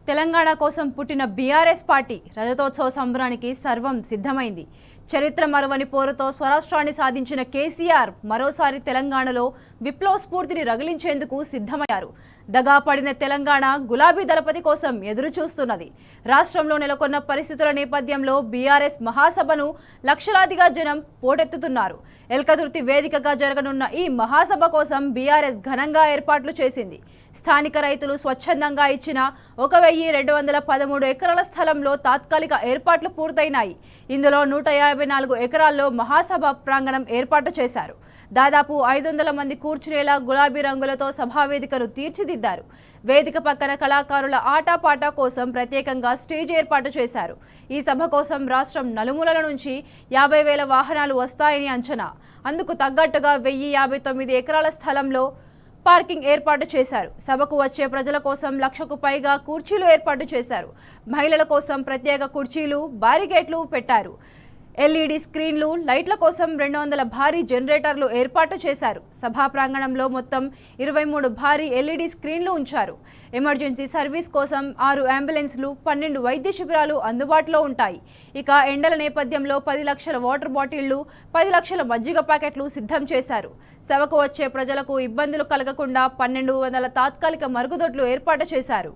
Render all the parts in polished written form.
తెలంగాణ కోసం పుట్టిన BRS party రజతోత్సవ సంబరానికి సర్వం సిద్ధమైంది. చరిత్ర మరువని పోరుతో స్వరాష్ట్రాన్ని సాధించిన కేసీఆర్ మరోసారి తెలంగాణలో విప్లవ స్ఫూర్తిని రగిలించేందుకు సిద్ధమయ్యారు. దగాపడిన తెలంగాణ గులాబీ దళపతి కోసం ఎదురు చూస్తున్నది. రాష్ట్రంలో నెలకొన్న పరిస్థితుల నేపథ్యంలో బీఆర్ఎస్ మహాసభను లక్షలాదిగా జనం పోటెత్తుతున్నారు. ఎల్కతుర్తి వేదికగా జరగనున్న ఈ మహాసభ కోసం బీఆర్ఎస్ ఘనంగా ఏర్పాట్లు చేసింది. స్థానిక రైతులు స్వచ్ఛందంగా ఇచ్చిన 1213 ఎకరాల స్థలంలో తాత్కాలిక ఏర్పాట్లు పూర్తయినాయి. ఇందులో 154 ఎకరాల్లో మహాసభ ప్రాంగణం ఏర్పాటు చేశారు. దాదాపు 500 మంది కూర్చునేలా గులాబీ రంగులతో సభావేదికను తీర్చిదిద్దారు. వేదిక పక్కన కళాకారుల ఆటపాట కోసం ప్రత్యేకంగా స్టేజ్ ఏర్పాటు చేశారు. ఈ సభ కోసం రాష్ట్రం నలుమూలల నుంచి 50,000 వాహనాలు వస్తాయని అంచనా. అందుకు తగ్గట్టుగా 1059 ఎకరాల స్థలంలో పార్కింగ్ ఏర్పాటు చేశారు. సభకు వచ్చే ప్రజల కోసం 1,00,000కు పైగా కుర్చీలు ఏర్పాటు చేశారు. మహిళల కోసం ప్రత్యేక కుర్చీలు, బారిగేట్లు పెట్టారు. ఎల్ఈడి స్క్రీన్లు, లైట్ల కోసం 200 భారీ జనరేటర్లు ఏర్పాటు చేశారు. సభా ప్రాంగణంలో మొత్తం 23 భారీ ఎల్ఈడి స్క్రీన్లు ఉంచారు. ఎమర్జెన్సీ సర్వీస్ కోసం 6 అంబులెన్స్లు, 12 వైద్య శిబిరాలు అందుబాటులో ఉంటాయి. ఇక ఎండల నేపథ్యంలో 10 లక్షల వాటర్ బాటిళ్లు, 10 లక్షల మజ్జిగ ప్యాకెట్లు సిద్ధం చేశారు. సభకు వచ్చే ప్రజలకు ఇబ్బందులు కలగకుండా 1200 తాత్కాలిక మరుగుదొడ్లు ఏర్పాటు చేశారు.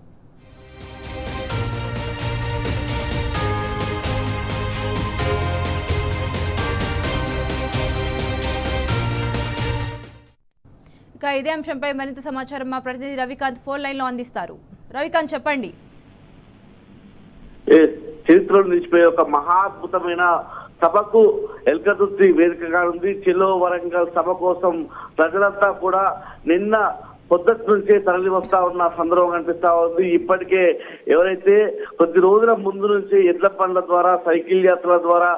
ఇదే అంశంపై మరింత సమాచారం మా ప్రతినిధి రవికాంత్ ఫోన్ లైన్ లో అందిస్తారు. రవికాంత్, చెప్పండి. చరిత్రలో నిలిచిపోయే ఒక మహాద్భుతమైన సభకు ఎల్కతుర్తి వేదికగా ఉంది. చెలో వరంగల్ సభ కోసం ప్రజలంతా కూడా నిన్న పొద్దుటి నుంచే తరలి వస్తా ఉన్న సందర్భం కనిపిస్తా ఉంది. ఇప్పటికే ఎవరైతే కొద్ది రోజుల ముందు నుంచి ఎడ్ల బండ్ల ద్వారా, సైకిల్ యాత్రల ద్వారా,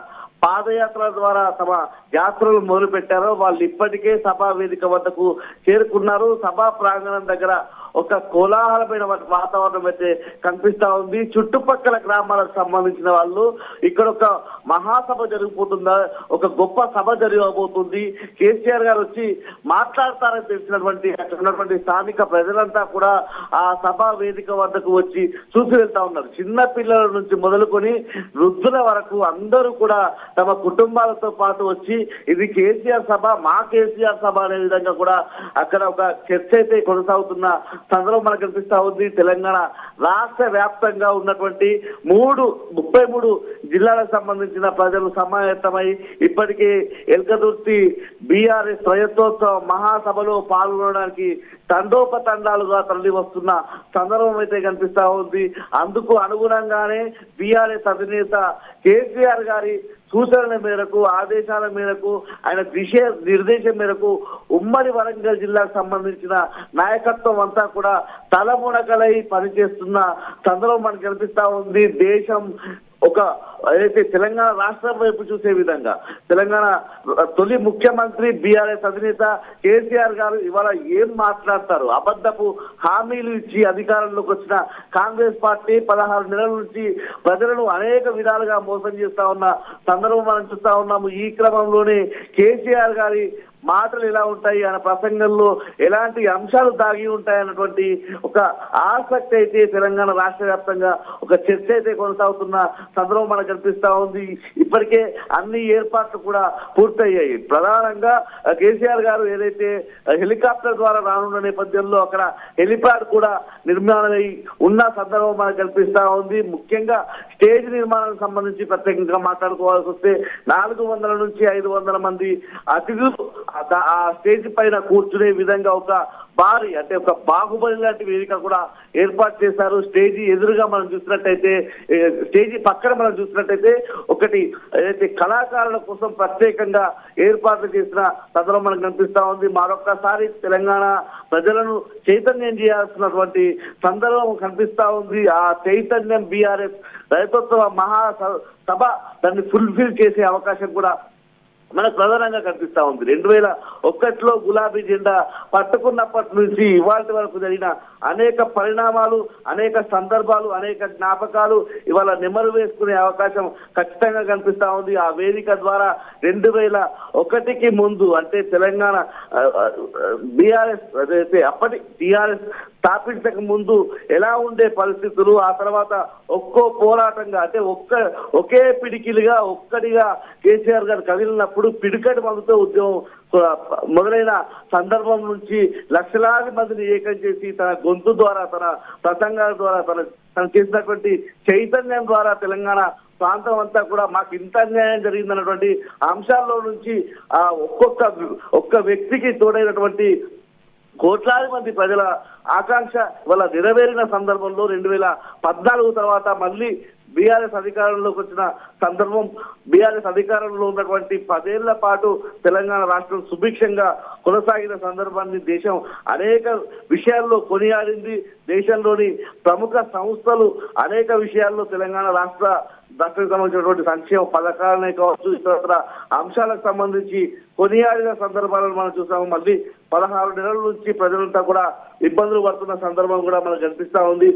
పాదయాత్ర ద్వారా తమ యాత్రలు మొదలు పెట్టారో వాళ్ళు ఇప్పటికే సభా వేదిక వద్దకు చేరుకున్నారు. సభా ప్రాంగణం దగ్గర ఒక కోలాహలమైన వాతావరణం అయితే కనిపిస్తా ఉంది. చుట్టుపక్కల గ్రామాలకు సంబంధించిన వాళ్ళు ఇక్కడ ఒక మహాసభ జరిగిపోతుందా, ఒక గొప్ప సభ జరగబోతుంది, కేసీఆర్ గారు వచ్చి మాట్లాడతారని తెలిసినటువంటి అక్కడ ఉన్నటువంటి స్థానిక ప్రజలంతా కూడా ఆ సభా వేదిక వద్దకు వచ్చి చూసి వెళ్తా ఉన్నారు. చిన్న పిల్లల నుంచి మొదలుకొని వృద్ధుల వరకు అందరూ కూడా తమ కుటుంబాలతో పాటు వచ్చి ఇది కేసీఆర్ సభ, మా కేసీఆర్ సభ అనే విధంగా కూడా అక్కడ ఒక చర్చ అయితే కొనసాగుతున్న సందర్భం మనకు కనిపిస్తా ఉంది. తెలంగాణ రాష్ట్ర వ్యాప్తంగా ఉన్నటువంటి 33 జిల్లాలకు సంబంధించిన ప్రజలు సమాయత్తమై ఇప్పటికే ఎల్కతుర్తి బీఆర్ఎస్ రజతోత్సవ మహాసభలో పాల్గొనడానికి తండోపతండాలుగా తరలి వస్తున్న సందర్భం అయితే కనిపిస్తా ఉంది. అందుకు అనుగుణంగానే బీఆర్ఎస్ అధినేత కేసీఆర్ గారి సూచనల మేరకు, ఆదేశాల మేరకు, ఆయన నిర్దేశం మేరకు ఉమ్మడి వరంగల్ జిల్లాకు సంబంధించిన నాయకత్వం అంతా కూడా తలమునకలై పనిచేస్తున్న సందర్భం మనకు కనిపిస్తా ఉంది. దేశం ఒక ఏదైతే తెలంగాణ రాష్ట్రం వైపు చూసే విధంగా తెలంగాణ తొలి ముఖ్యమంత్రి బీఆర్ఎస్ అధినేత కేసీఆర్ గారు ఇవాళ ఏం మాట్లాడతారు? అబద్ధపు హామీలు ఇచ్చి అధికారంలోకి వచ్చిన కాంగ్రెస్ పార్టీ 16 నెలల నుంచి ప్రజలను అనేక విధాలుగా మోసం చేస్తా ఉన్న సందర్భం మనం చూస్తా ఉన్నాము. ఈ క్రమంలోనే కేసీఆర్ గారి మాటలు ఎలా ఉంటాయి, ఆయన ప్రసంగంలో ఎలాంటి అంశాలు దాగి ఉంటాయన్నటువంటి ఒక ఆసక్తి అయితే తెలంగాణ రాష్ట్ర వ్యాప్తంగా ఒక చర్చ అయితే కొనసాగుతున్న సందర్భం మనకు కనిపిస్తా ఉంది. ఇప్పటికే అన్ని ఏర్పాట్లు కూడా పూర్తయ్యాయి. ప్రధానంగా కేసీఆర్ గారు ఏదైతే హెలికాప్టర్ ద్వారా రానున్న నేపథ్యంలో అక్కడ హెలిప్యాడ్ కూడా నిర్మాణమై ఉన్న సందర్భం మనకు కనిపిస్తా ఉంది. ముఖ్యంగా స్టేజ్ నిర్మాణానికి సంబంధించి ప్రత్యేకంగా మాట్లాడుకోవాల్సి వస్తే 400 నుంచి 500 మంది అతిథులు ఆ స్టేజ్ పైన కూర్చునే విధంగా ఒక భారీ, అంటే ఒక బాహుబలి లాంటి వేదిక కూడా ఏర్పాటు చేశారు. స్టేజీ ఎదురుగా మనం చూసినట్టయితే, స్టేజీ పక్కన మనం చూసినట్టయితే ఒకటి ఏదైతే కళాకారుల కోసం ప్రత్యేకంగా ఏర్పాట్లు చేసిన సందర్భం మనకు కనిపిస్తా ఉంది. మరొక్కసారి తెలంగాణ ప్రజలను చైతన్యం చేయాల్సినటువంటి సందర్భం కనిపిస్తా ఉంది. ఆ చైతన్యం బీఆర్ఎస్ రజతోత్సవ మహాసభ దాన్ని ఫుల్ఫిల్ చేసే అవకాశం కూడా మనకు ప్రధానంగా కనిపిస్తా ఉంది. 2001లో గులాబీ జెండా పట్టుకున్నప్పటి నుంచి ఇవాళ వరకు జరిగిన అనేక పరిణామాలు, అనేక సందర్భాలు, అనేక జ్ఞాపకాలు ఇవాళ నెమరు వేసుకునే అవకాశం ఖచ్చితంగా కనిపిస్తా ఉంది. ఆ వేదిక ద్వారా 2001కి ముందు, అంటే తెలంగాణ బీఆర్ఎస్ అప్పటి టీఆర్ఎస్ స్థాపించక ముందు ఎలా ఉండే పరిస్థితులు, ఆ తర్వాత ఒక్కో పోరాటంగా అంటే ఒకే పిడికిలుగా ఒక్కడిగా కేసీఆర్ గారు కదిలినప్పుడు పిడికటి మందుతో ఉద్యమం మొదలైన సందర్భం నుంచి లక్షలాది మందిని ఏకం చేసి తన గొంతు ద్వారా, తన ప్రసంగాల ద్వారా, తను చేసినటువంటి చైతన్యం ద్వారా తెలంగాణ ప్రాంతం అంతా కూడా మాకు ఇంత అన్యాయం జరిగిందన్నటువంటి అంశాల్లో నుంచి ఆ ఒక్క వ్యక్తికి తోడైనటువంటి కోట్లాది మంది ప్రజల ఆకాంక్ష వల్ల నెరవేరిన సందర్భంలో 2014 తర్వాత మళ్ళీ బీఆర్ఎస్ అధికారంలోకి వచ్చిన సందర్భం, బీఆర్ఎస్ అధికారంలో ఉన్నటువంటి 10 ఏళ్ల పాటు తెలంగాణ రాష్ట్రం సుభిక్షంగా కొనసాగిన సందర్భాన్ని దేశం అనేక విషయాల్లో కొనియాడింది. దేశంలోని ప్రముఖ సంస్థలు అనేక విషయాల్లో తెలంగాణ రాష్ట్రానికి సంబంధించినటువంటి సంక్షేమ పథకాలనే కావచ్చు, ఇతర అంశాలకు సంబంధించి కొనియాడిన సందర్భాలను మనం చూసాము. మళ్ళీ 16 నెలల నుంచి ప్రజలంతా కూడా ఇబ్బందులు పడుతున్న సందర్భం కూడా మనకు కనిపిస్తా ఉంది.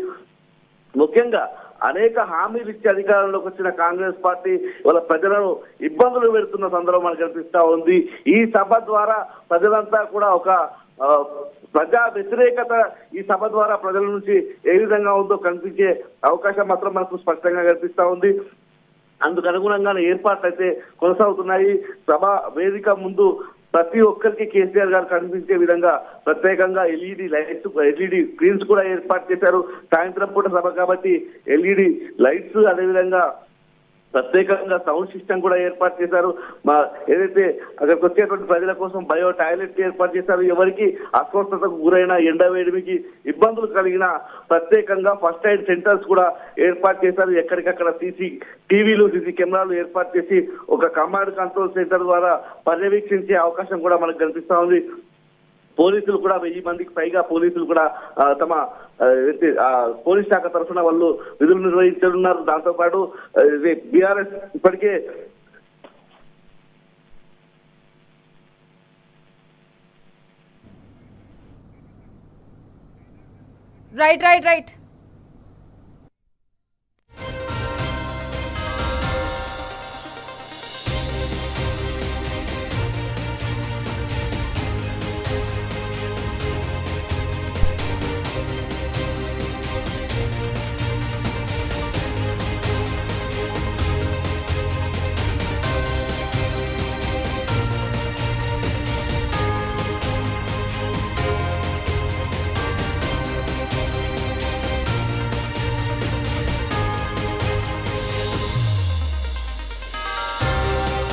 ముఖ్యంగా అనేక హామీలు ఇచ్చి అధికారంలోకి వచ్చిన కాంగ్రెస్ పార్టీ వాళ్ళ ప్రజలను ఇబ్బందులు పెడుతున్న సందర్భం మనకు కనిపిస్తా ఉంది. ఈ సభ ద్వారా ప్రజలంతా కూడా ఒక ప్రజా వ్యతిరేకత ఈ సభ ద్వారా ప్రజల నుంచి ఏ విధంగా ఉందో కనిపించే అవకాశం మాత్రం మనకు స్పష్టంగా కనిపిస్తా ఉంది. అందుకు అనుగుణంగానే ఏర్పాట్లు అయితే కొనసాగుతున్నాయి. సభ వేదిక ముందు ప్రతి ఒక్కరికి కేసీఆర్ గారు కనిపించే విధంగా ప్రత్యేకంగా ఎల్ఈడి లైట్స్, ఎల్ఈడి స్క్రీన్స్ కూడా ఏర్పాటు చేశారు. సాయంత్రం పూట సభ కాబట్టి ఎల్ఈడి లైట్స్, అదేవిధంగా ప్రత్యేకంగా సౌండ్ సిస్టమ్ కూడా ఏర్పాటు చేశారు. ఏదైతే అక్కడికి వచ్చేటువంటి ప్రజల కోసం బయో టాయిలెట్ ఏర్పాటు చేశారు. ఎవరికి అస్వస్థతకు గురైన ఎండవేడిమికి ఇబ్బందులు కలిగిన ప్రత్యేకంగా ఫస్ట్ ఎయిడ్ సెంటర్స్ కూడా ఏర్పాటు చేశారు. ఎక్కడికక్కడ సీసీ టీవీలు, సీసీ కెమెరాలు ఏర్పాటు చేసి ఒక కమాండ్ కంట్రోల్ సెంటర్ ద్వారా పర్యవేక్షించే అవకాశం కూడా మనకు కనిపిస్తా ఉంది. పోలీసులు కూడా 1000 మందికి పైగా పోలీసులు కూడా తమ పోలీస్ శాఖ తరఫున వాళ్ళు విధులు నిర్వహించనున్నారు. దాంతోపాటు బీఆర్ఎస్ ఇప్పటికే రైట్